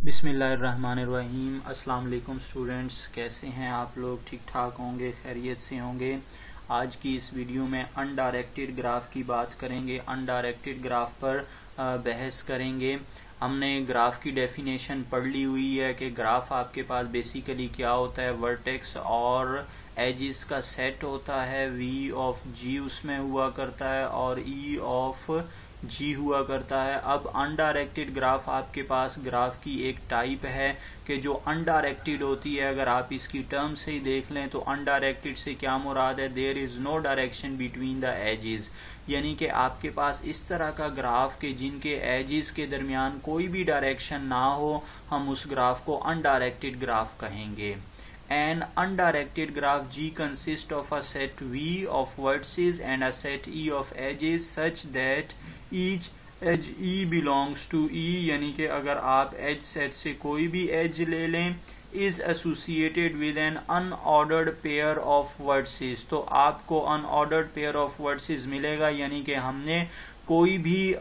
बिस्मिल्लाहिर्रहमानिर्रहीम। अस्सलाम वालेकुम स्टूडेंट्स, कैसे हैं आप लोग? ठीक ठाक होंगे, खैरियत से होंगे। आज की इस वीडियो में अनडायरेक्टेड ग्राफ की बात करेंगे। अनडायरेक्टेड ग्राफ पर बहस करेंगे। हमने ग्राफ की डेफिनेशन पढ़ ली हुई है कि ग्राफ आपके पास बेसिकली क्या होता है, वर्टेक्स और एजिस का सेट होता है। वी ऑफ जी उसमें हुआ करता है और ई ऑफ जी हुआ करता है। अब अनडायरेक्टेड ग्राफ आपके पास ग्राफ की एक टाइप है कि जो अनडायरेक्टेड होती है। अगर आप इसकी टर्म से ही देख लें तो अनडायरेक्टेड से क्या मुराद है, there is no direction between the edges, यानी कि आपके पास इस तरह का ग्राफ के जिनके एजेस के दरमियान कोई भी डायरेक्शन ना हो, हम उस ग्राफ को अनडायरेक्टेड ग्राफ कहेंगे। An undirected graph G consists of a set V of vertices and a set E of edges such that each edge E belongs to E, यानी कि अगर आप एज सेट से कोई भी एज ले लें, is associated with an unordered pair of vertices, तो आपको unordered pair of vertices मिलेगा। यानी कि हमने कोई भी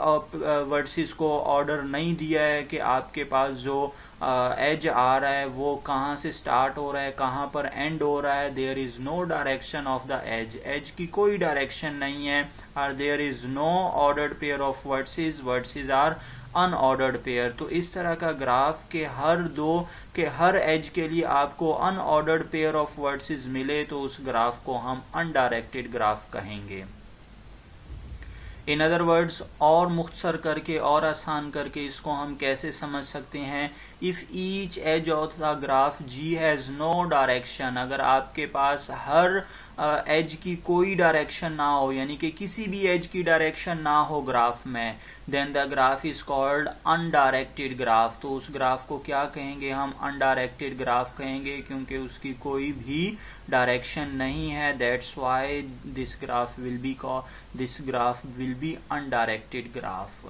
वर्सेस को ऑर्डर नहीं दिया है कि आपके पास जो एज आ रहा है वो कहाँ से स्टार्ट हो रहा है, कहाँ पर एंड हो रहा है। There is no direction of the edge, edge की कोई डायरेक्शन नहीं है। और there is no ordered pair of vertices, vertices are unordered pair. तो इस तरह का ग्राफ के हर एज के लिए आपको अनऑर्डर्ड पेयर ऑफ वर्सेस मिले तो उस ग्राफ को हम अनडायरेक्टेड ग्राफ कहेंगे। इन अदर वर्ड्स, और मुख्तसर करके और आसान करके इसको हम कैसे समझ सकते हैं, if each edge of the graph G has no direction, अगर आपके पास हर एज की कोई डायरेक्शन ना हो, यानी कि किसी भी एज की डायरेक्शन ना हो ग्राफ में, then the graph is called undirected graph. तो उस ग्राफ को क्या कहेंगे हम? अनडायरेक्टेड ग्राफ कहेंगे, क्योंकि उसकी कोई भी डायरेक्शन नहीं है। That's why this graph will be undirected graph.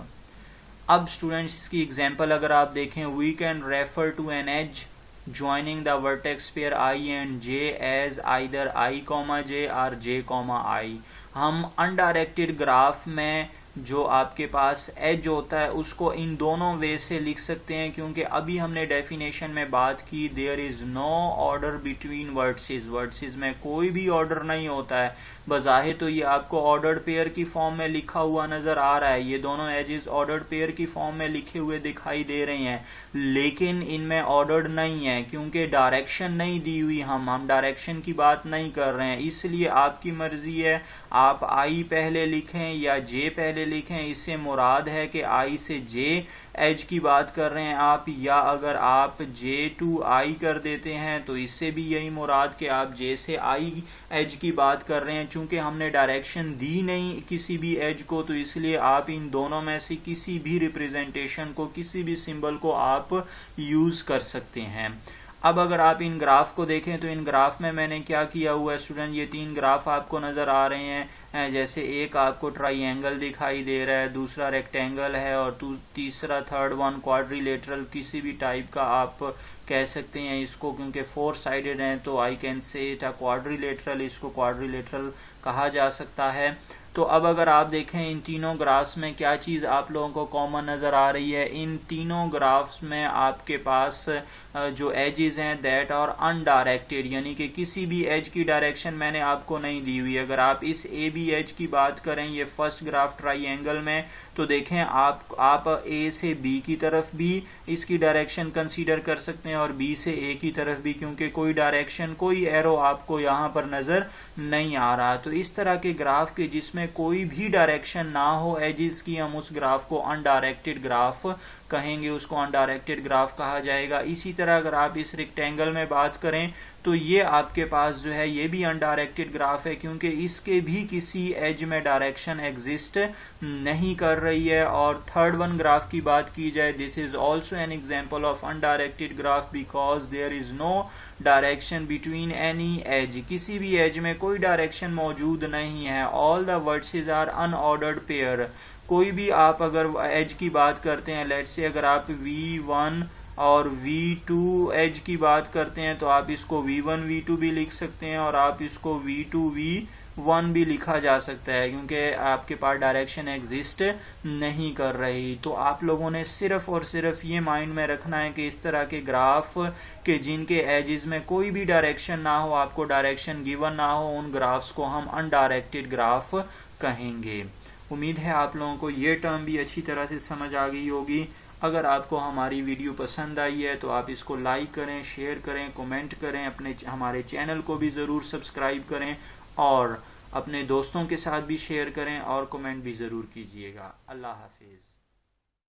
अब स्टूडेंट्स, इसकी एग्जांपल अगर आप देखें, we can refer to an edge joining the vertex pair I and J as either I, J or J, I। हम undirected graph में जो आपके पास as होता है उसको इन दोनों वे से लिख सकते हैं, क्योंकि अभी हमने डेफिनेशन में बात की there is no order between vertices, vertices में कोई भी ऑर्डर नहीं होता है। बज़ाहिर तो ये आपको ऑर्डर्ड पेयर की फॉर्म में लिखा हुआ नजर आ रहा है, ये दोनों एजेस ऑर्डर्ड पेयर की फॉर्म में लिखे हुए दिखाई दे रहे हैं, लेकिन इनमें ऑर्डर्ड नहीं है क्योंकि डायरेक्शन नहीं दी हुई। हम डायरेक्शन की बात नहीं कर रहे हैं, इसलिए आपकी मर्जी है आप आई पहले लिखें या जे पहले लिखें। इससे मुराद है कि आई से जे एज की बात कर रहे हैं आप, या अगर आप जे टू आई कर देते हैं तो इससे भी यही मुराद कि आप जे से आई एज की बात कर रहे हैं। चूंकि हमने डायरेक्शन दी नहीं किसी भी एज को, तो इसलिए आप इन दोनों में से किसी भी रिप्रेजेंटेशन को, किसी भी सिंबल को आप यूज कर सकते हैं। अब अगर आप इन ग्राफ को देखें तो इन ग्राफ में मैंने क्या किया हुआ है स्टूडेंट, ये तीन ग्राफ आपको नजर आ रहे हैं। जैसे एक आपको ट्राइंगल दिखाई दे रहा है, दूसरा रेक्टेंगल है और तीसरा थर्ड वन क्वाड्रिलेटरल, किसी भी टाइप का आप कह सकते हैं इसको, क्योंकि फोर साइडेड है तो I can say it a quadrilateral, इसको क्वाड्रिलेटरल कहा जा सकता है। तो अब अगर आप देखें इन तीनों ग्राफ्स में क्या चीज आप लोगों को कॉमन नजर आ रही है, इन तीनों ग्राफ्स में आपके पास जो एजेस हैं दैट और अनडायरेक्टेड, यानी कि किसी भी एज की डायरेक्शन मैंने आपको नहीं दी हुई। अगर आप इस ए बी एज की बात करें, ये फर्स्ट ग्राफ ट्राइंगल में, तो देखें आप ए से बी की तरफ भी इसकी डायरेक्शन कंसीडर कर सकते हैं और बी से ए की तरफ भी, क्योंकि कोई डायरेक्शन, कोई एरो आपको यहाँ पर नजर नहीं आ रहा। तो इस तरह के ग्राफ के जिसमें कोई भी डायरेक्शन ना हो एजिस की, हम उस ग्राफ को अनडायरेक्टेड ग्राफ कहेंगे, उसको अनडायरेक्टेड ग्राफ कहा जाएगा। इसी तरह अगर आप इस रेक्टेंगल में बात करें तो ये आपके पास जो है ये भी अनडायरेक्टेड ग्राफ है, क्योंकि इसके भी किसी एज में डायरेक्शन एग्जिस्ट नहीं कर रही है। और थर्ड वन ग्राफ की बात की जाए, this is also an example of undirected graph because there is no direction between any edge, किसी भी एज में कोई डायरेक्शन मौजूद नहीं है। All the vertices are unordered pair. कोई भी आप अगर एज की बात करते हैं, लेट्स से अगर आप V1 और V2 एज की बात करते हैं तो आप इसको V1 V2 भी लिख सकते हैं और आप इसको V2 V 1 भी लिखा जा सकता है, क्योंकि आपके पास डायरेक्शन एग्जिस्ट नहीं कर रही। तो आप लोगों ने सिर्फ और सिर्फ ये माइंड में रखना है कि इस तरह के ग्राफ के जिनके एजेस में कोई भी डायरेक्शन ना हो, आपको डायरेक्शन गिवन ना हो, उन ग्राफ्स को हम अनडायरेक्टेड ग्राफ कहेंगे। उम्मीद है आप लोगों को ये टर्म भी अच्छी तरह से समझ आ गई होगी। अगर आपको हमारी वीडियो पसंद आई है तो आप इसको लाइक करें, शेयर करें, कमेंट करें, हमारे चैनल को भी ज़रूर सब्सक्राइब करें और अपने दोस्तों के साथ भी शेयर करें और कमेंट भी ज़रूर कीजिएगा। अल्लाह हाफिज़।